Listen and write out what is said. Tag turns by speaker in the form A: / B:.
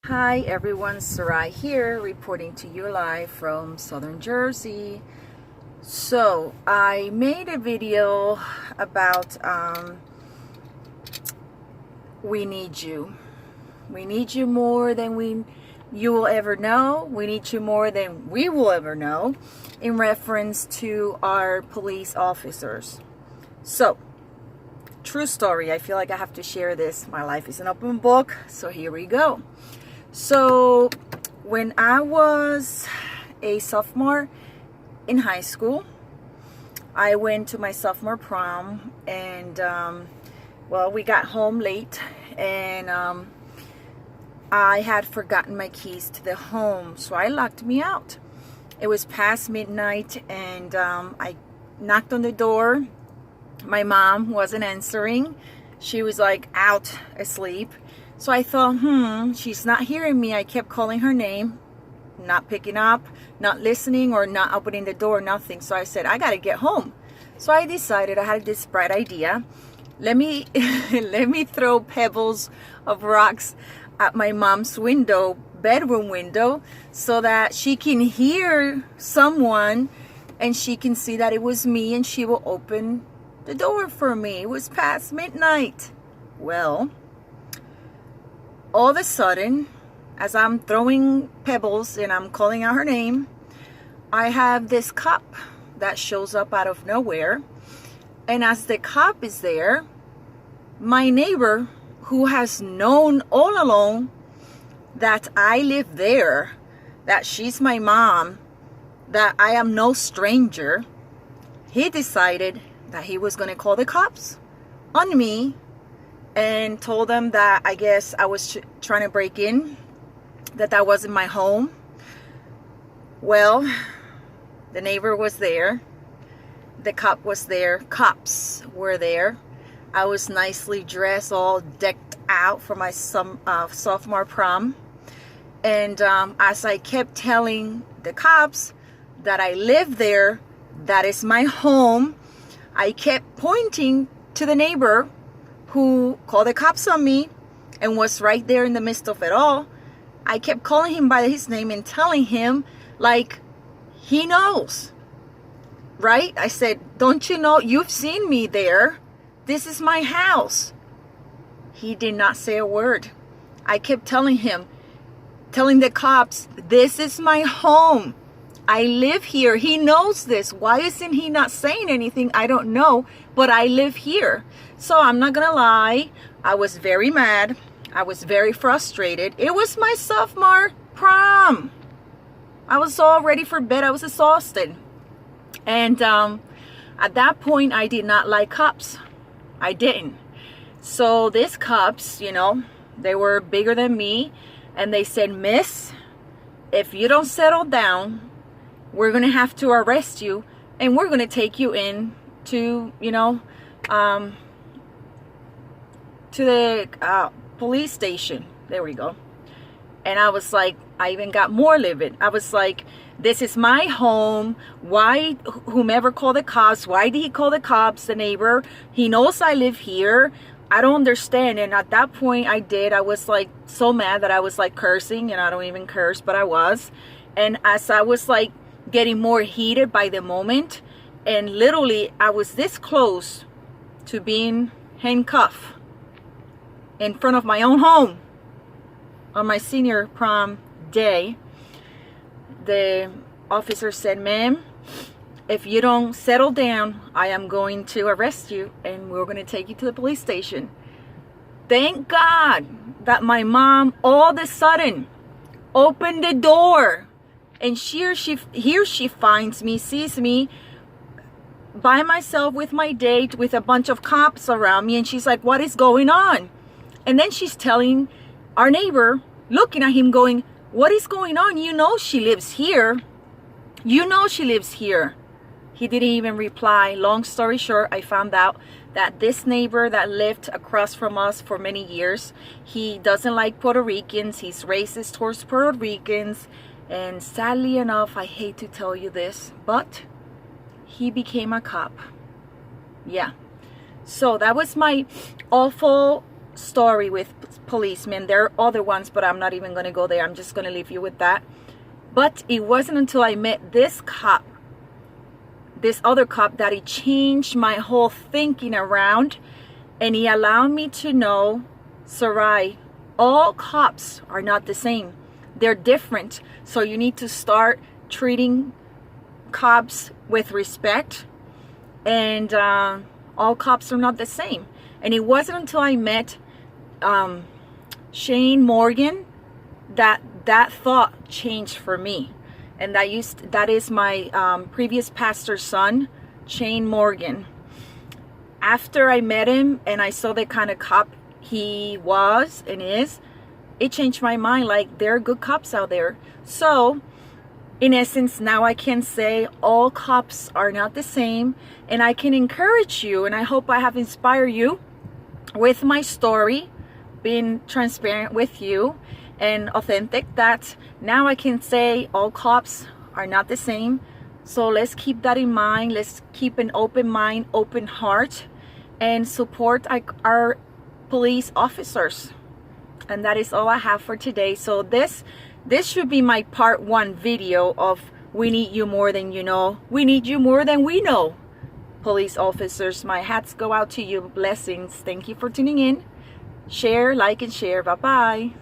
A: Hi everyone, Sarai here, reporting to you live from Southern Jersey. So I made a video about we need you. We need you more than you will ever know. We need you more than we will ever know, in reference to our police officers. So, true story. I feel like I have to share this. My life is an open book, so here we go. So when I was a sophomore in high school, I went to my sophomore prom, and well, we got home late, and I had forgotten my keys to the home, so I locked me out. It was past midnight, and I knocked on the door. My mom wasn't answering. She was like out asleep. So I thought, she's not hearing me. I kept calling her name, not picking up, not listening, or not opening the door, nothing. So I said, I gotta get home. So I decided, I had this bright idea. Let me throw pebbles of rocks at my mom's window, bedroom window, so that she can hear someone and she can see that it was me, and she will open the door for me. It was past midnight. Well, all of a sudden, as I'm throwing pebbles and I'm calling out her name, I have this cop that shows up out of nowhere. And as the cop is there, my neighbor, who has known all along that I live there, that she's my mom, that I am no stranger, he decided that he was going to call the cops on me, and told them that I guess I was trying to break in, that wasn't my home. Well, the neighbor was there. The cop was there. Cops were there. I was nicely dressed, all decked out for my sophomore prom. And as I kept telling the cops that I live there, that is my home, I kept pointing to the neighbor who called the cops on me and was right there in the midst of it all. I kept calling him by his name and telling him like he knows, right? I said, don't you know, you've seen me there. This is my house. He did not say a word. I kept telling the cops, this is my home. I live here. He knows this. Why isn't he not saying anything? I don't know, but I live here. So I'm not gonna lie, I was very mad. I was very frustrated. It was my sophomore prom. I was all ready for bed. I was exhausted. And at that point, I did not like cops. I didn't. So these cops, they were bigger than me, and they said, Miss, if you don't settle down, we're gonna have to arrest you, and we're gonna take you in to, to the police station. There we go. And I was like, I even got more livid. I was like, this is my home. Why, whomever called the cops, why did he call the cops, the neighbor? He knows I live here. I don't understand. And at that point I was like so mad that I was like cursing, and I don't even curse, but I was. And as I was like getting more heated by the moment, and literally I was this close to being handcuffed in front of my own home on my senior prom day, the officer said, ma'am, if you don't settle down, I am going to arrest you, and we're going to take you to the police station. Thank God that my mom all of a sudden opened the door, and here she finds me, sees me by myself with my date, with a bunch of cops around me, and she's like, what is going on? And then she's telling our neighbor, looking at him going, what is going on? You know she lives here. You know she lives here. He didn't even reply. Long story short, I found out that this neighbor that lived across from us for many years, he doesn't like Puerto Ricans. He's racist towards Puerto Ricans. And sadly enough, I hate to tell you this, but he became a cop. Yeah. So that was my awful story with policemen. There are other ones, but I'm not even going to go there. I'm just going to leave you with that. But it wasn't until I met this cop, this other cop, that he changed my whole thinking around, and he allowed me to know, Sarai, all cops are not the same. They're different. So you need to start treating cops with respect, and all cops are not the same. And it wasn't until I met Shane Morgan that thought changed for me. And that is my previous pastor's son, Shane Morgan. After I met him and I saw the kind of cop he was and is, it changed my mind. Like, there are good cops out there. So in essence, now I can say all cops are not the same, and I can encourage you, and I hope I have inspired you with my story, being transparent with you and authentic, that now I can say all cops are not the same. So let's keep that in mind. Let's keep an open mind, open heart, and support our police officers. And that is all I have for today. So this should be my part 1 video of We Need You More Than You Know. We need you more than we know. Police officers, my hats go out to you. Blessings. Thank you for tuning in. Share, like, and share. Bye-bye.